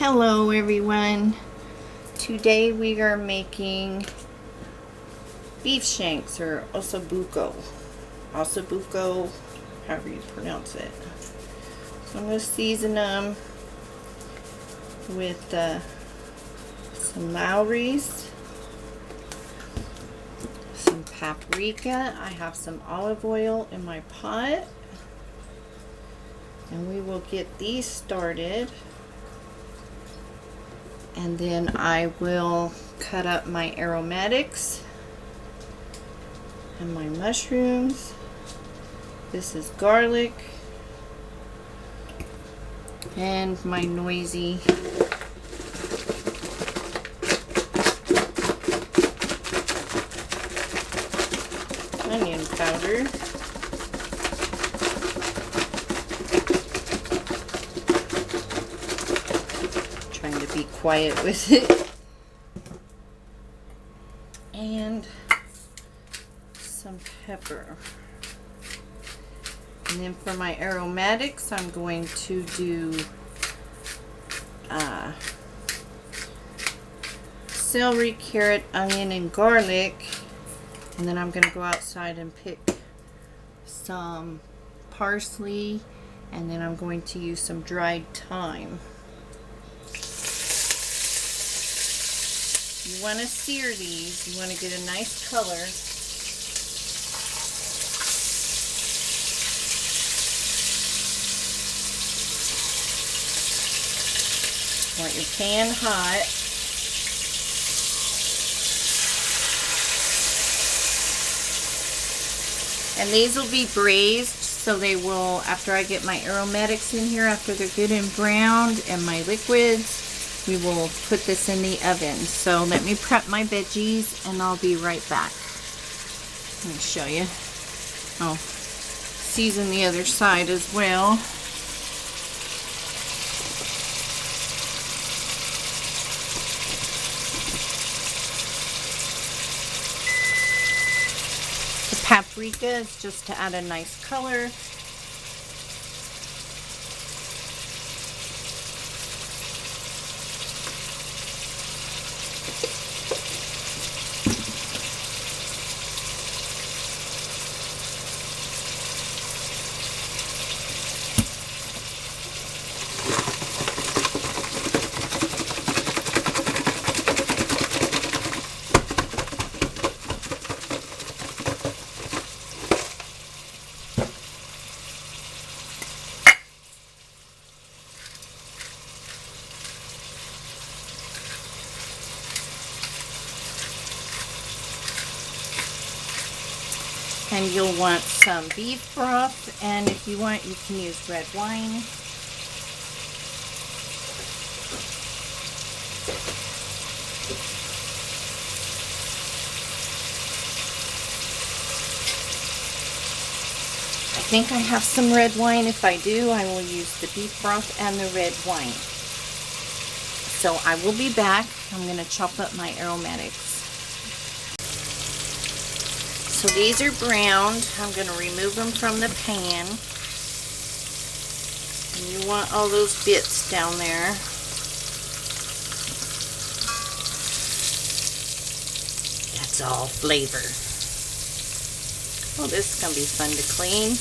Hello everyone. Today we are making beef shanks or ossobuco, however you pronounce it. So I'm going to season them with some Lowry's, some paprika. I have some olive oil in my pot, and we will get these started. And then I will cut up my aromatics and my mushrooms. This is garlic and my noisy onion powder. Trying to be quiet with it. And some pepper. And then for my aromatics, I'm going to do celery, carrot, onion, and garlic. And then I'm going to go outside and pick some parsley. And then I'm going to use some dried thyme. You want to sear these. You want to get a nice color. Want your pan hot. And these will be braised, so they will, after I get my aromatics in here, after they're good and browned, and my liquids, we will put this in the oven. So let me prep my veggies and I'll be right back. Let me show you. I'll season the other side as well. The paprika is just to add a nice color. And you'll want some beef broth, and if you want, you can use red wine. I think I have some red wine. If I do, I will use the beef broth and the red wine. So I will be back. I'm going to chop up my aromatics. So these are browned. I'm going to remove them from the pan. And you want all those bits down there. That's all flavor. Oh, this is going to be fun to clean.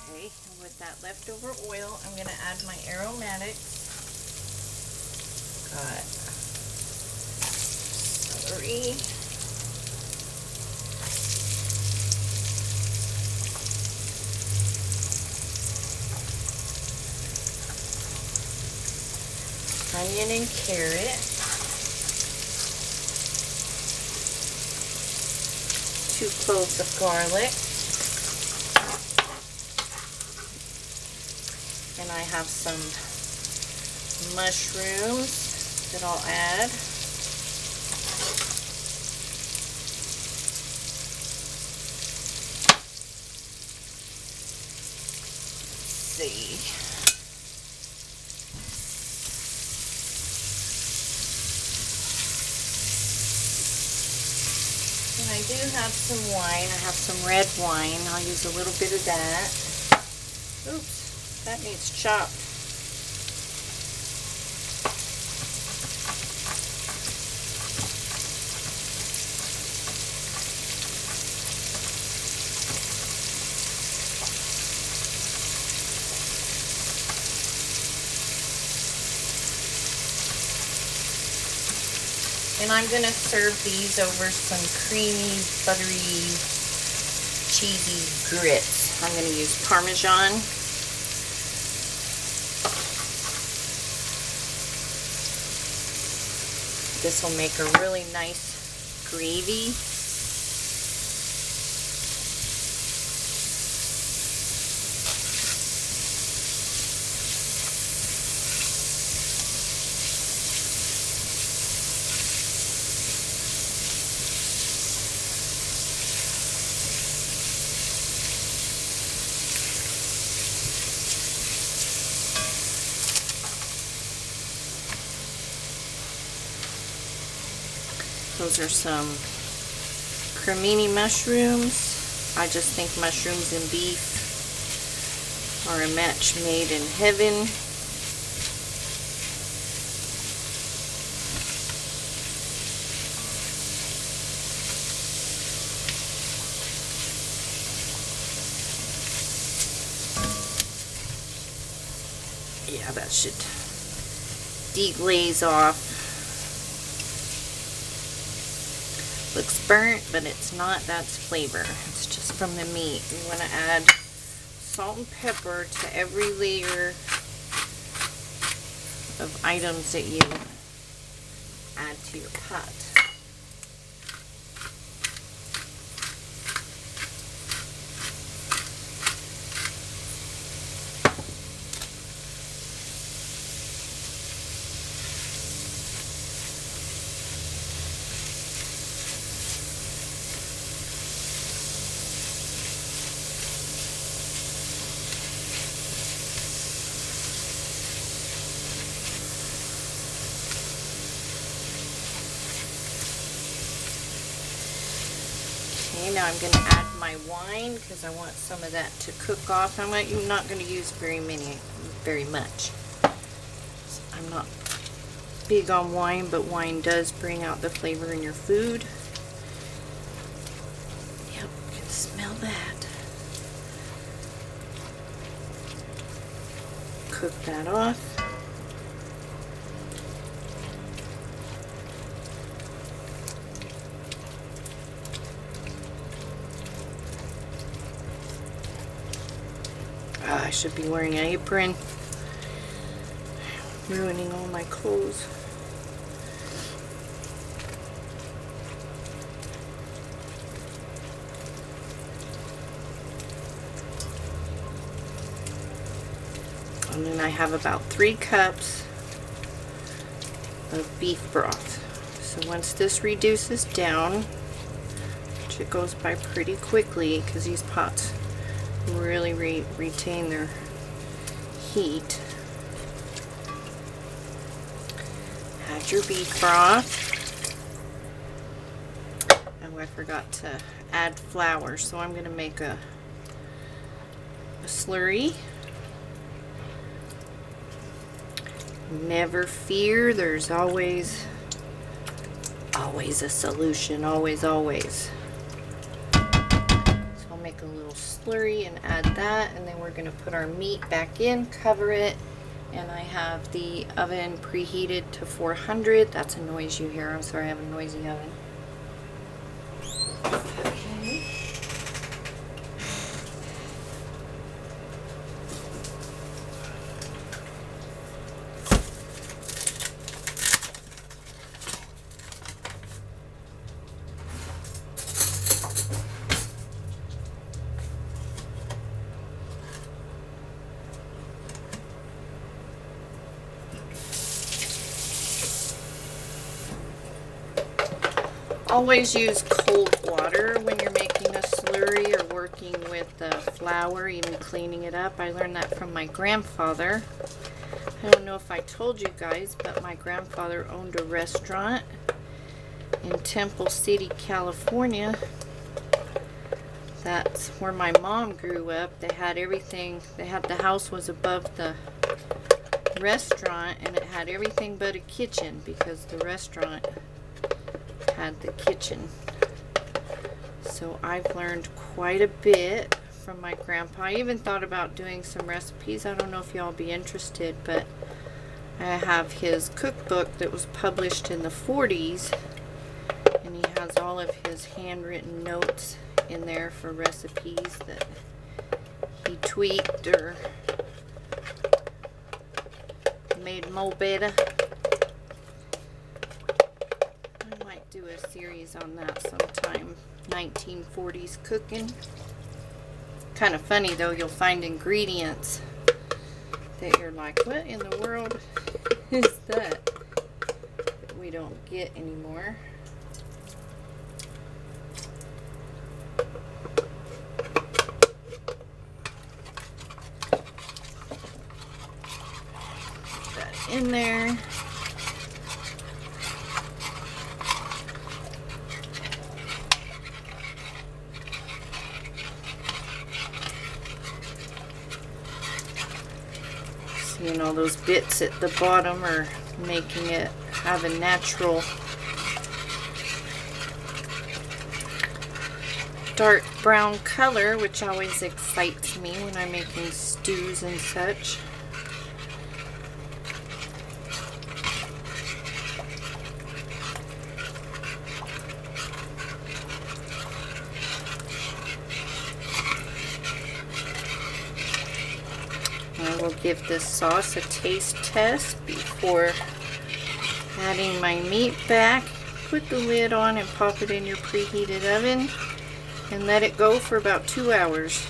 Okay, and with that leftover oil, I'm going to add my aromatics. Got celery, onion and carrot, 2 cloves of garlic, and I have some mushrooms that I'll add. Let's see. And I do have some wine. I have some red wine. I'll use a little bit of that. Oops, that needs chopped. And I'm going to serve these over some creamy, buttery, cheesy grits. I'm going to use Parmesan. This will make a really nice gravy. Those are some cremini mushrooms. I just think mushrooms and beef are a match made in heaven. Yeah, that should deglaze off. Looks burnt, but it's not. That's flavor. It's just from the meat. You want to add salt and pepper to every layer of items that you add to your pot. Okay, now I'm going to add my wine because I want some of that to cook off. I'm not going to use very much. I'm not big on wine, but wine does bring out the flavor in your food. Yep, you can smell that. Cook that off. I should be wearing an apron. Ruining all my clothes. And then I have about 3 cups of beef broth. So once this reduces down, which it goes by pretty quickly because these pots really retain their heat. Add your beef broth. Oh, I forgot to add flour, so I'm going to make a slurry. Never fear, there's always a solution, always. Make a little slurry and add that, and then we're going to put our meat back in, cover it, and I have the oven preheated to 400. That's a noise you hear. I'm sorry, I have a noisy oven. Okay. Always use cold water when you're making a slurry or working with the flour, even cleaning it up. I learned that from my grandfather. I don't know if I told you guys, but my grandfather owned a restaurant in Temple City, California. That's where my mom grew up. They had everything. The house was above the restaurant, and it had everything but a kitchen because the restaurant had the kitchen. So I've learned quite a bit from my grandpa. I even thought about doing some recipes. I don't know if y'all will be interested, but I have his cookbook that was published in the 40s, and he has all of his handwritten notes in there for recipes that he tweaked or made more better. I might do a series on that sometime. 1940s cooking. Kind of funny though, you'll find ingredients that you're like, what in the world is that? That we don't get anymore. Put that in there. You know, those bits at the bottom are making it have a natural dark brown color, which always excites me when I'm making stews and such. I will give this sauce a taste test before adding my meat back. Put the lid on and pop it in your preheated oven and let it go for about 2 hours.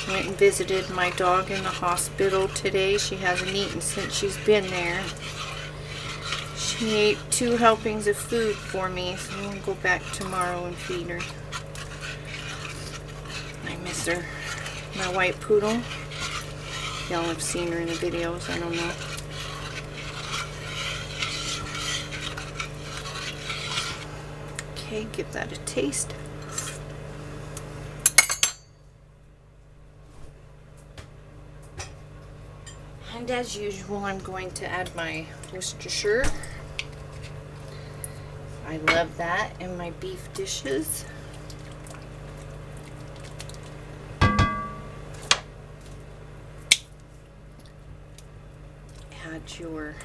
Went and visited my dog in the hospital today. She hasn't eaten since she's been there. She ate 2 helpings of food for me, so I'm going to go back tomorrow and feed her. I miss her. My white poodle. Y'all have seen her in the videos, I don't know. Okay, give that a taste. And as usual, I'm going to add my Worcestershire. I love that in my beef dishes. Add your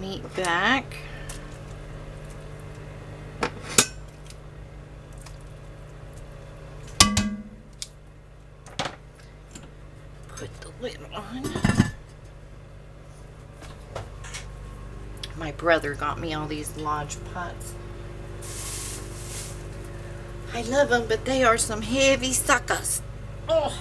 meat back. Put the lid on. My brother got me all these Lodge pots. I love them, but they are some heavy suckers. Oh.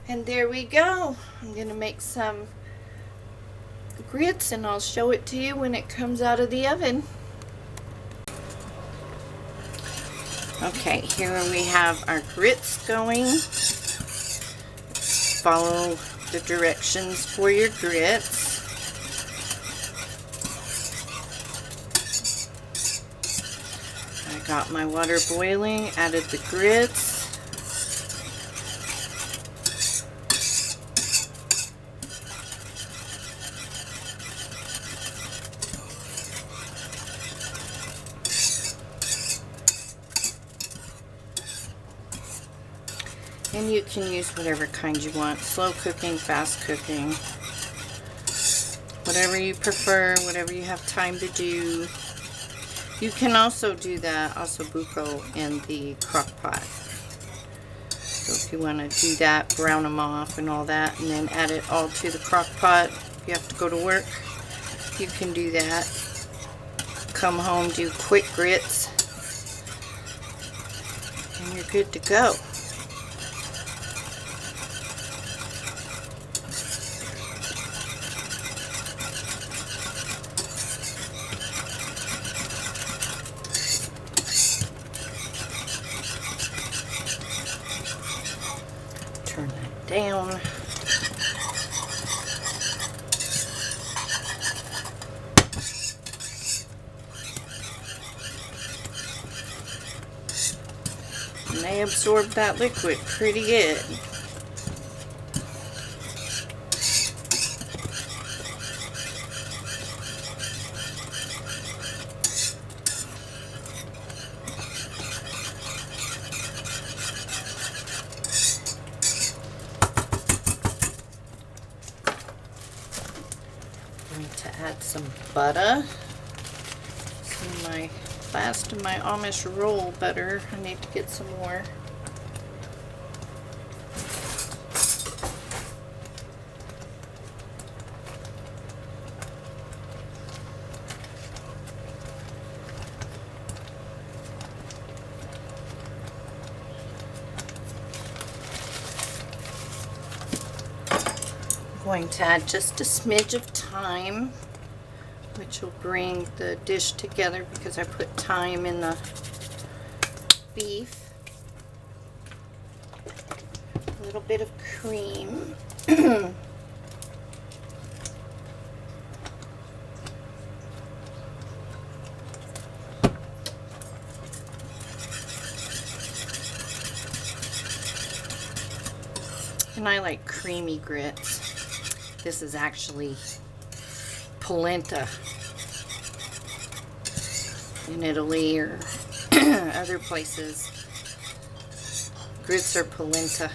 And there we go. I'm gonna make some grits and I'll show it to you when it comes out of the oven. Okay, here we have our grits going. Follow the directions for your grits. I got my water boiling, added the grits. And you can use whatever kind you want. Slow cooking, fast cooking. Whatever you prefer, whatever you have time to do. You can also do that ossobuco in the crock pot. So if you want to do that, brown them off and all that, and then add it all to the crock pot. If you have to go to work, you can do that. Come home, do quick grits, and you're good to go. down. And they absorb that liquid pretty good. To add some butter. See my last of my Amish roll butter. I need to get some more. Going to add just a smidge of thyme, which will bring the dish together because I put thyme in the beef. A little bit of cream. And I like creamy grits. This is actually polenta in Italy or other places. Grits are polenta.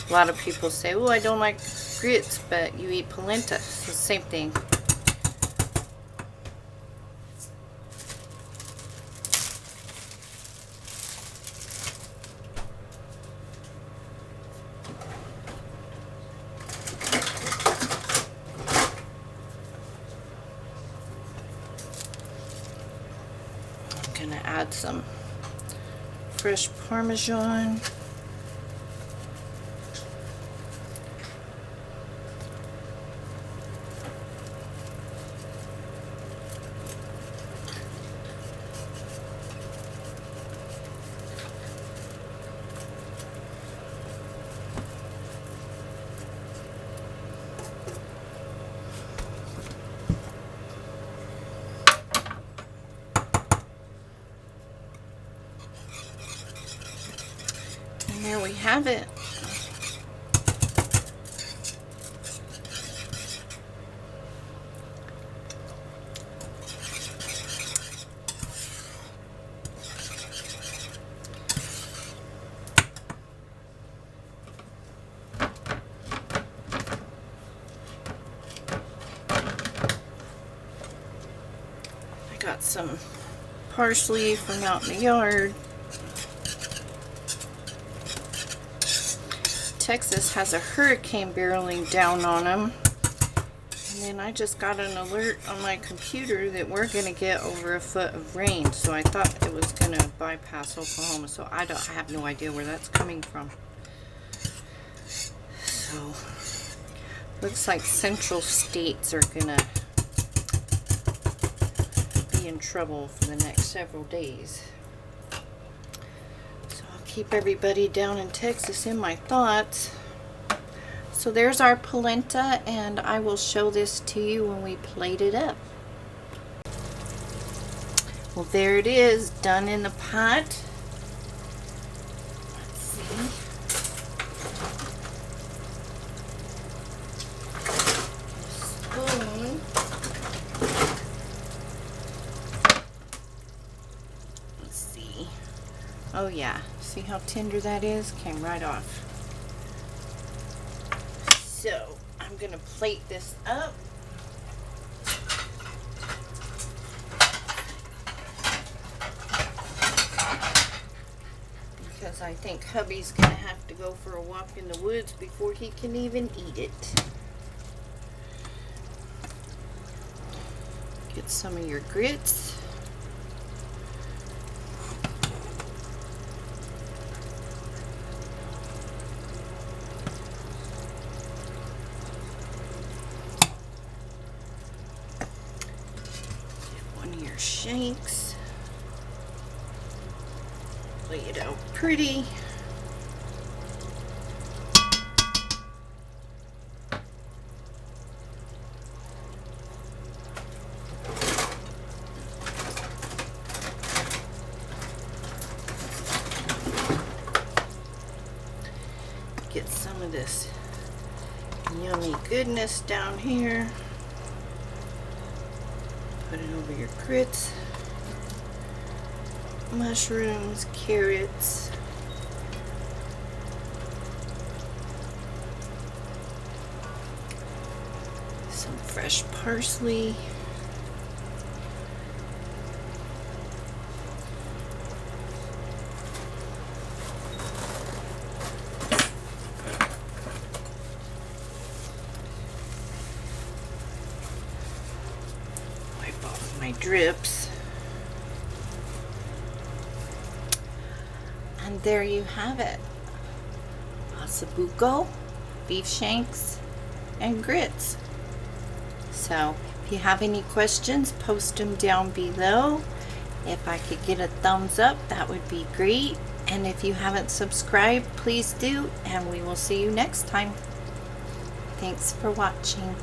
A lot of people say, oh, I don't like grits, but you eat polenta. It's the same thing. Gonna add some fresh Parmesan. And there we have it. I got some parsley from out in the yard. Texas has a hurricane barreling down on them, and then I just got an alert on my computer that we're gonna get over a foot of rain, so I thought it was gonna bypass Oklahoma, so I have no idea where that's coming from. So looks like central states are gonna be in trouble for the next several days. Keep everybody down in Texas in my thoughts. So there's our polenta, and I will show this to you when we plate it up. Well, there it is, done in the pot. Let's see. Spoon. Let's see. Oh yeah. See how tender that is? Came right off. So I'm gonna plate this up. Because I think hubby's gonna have to go for a walk in the woods before he can even eat it. Get some of your grits. Shanks. Lay it out pretty. get some of this yummy goodness down here. Put it over your grits, mushrooms, carrots. Some fresh parsley. Wipe off my drips. And there you have it. Ossobuco, beef shanks, and grits. So if you have any questions, post them down below. If I could get a thumbs up, that would be great. And if you haven't subscribed, please do, and we will see you next time. Thanks for watching.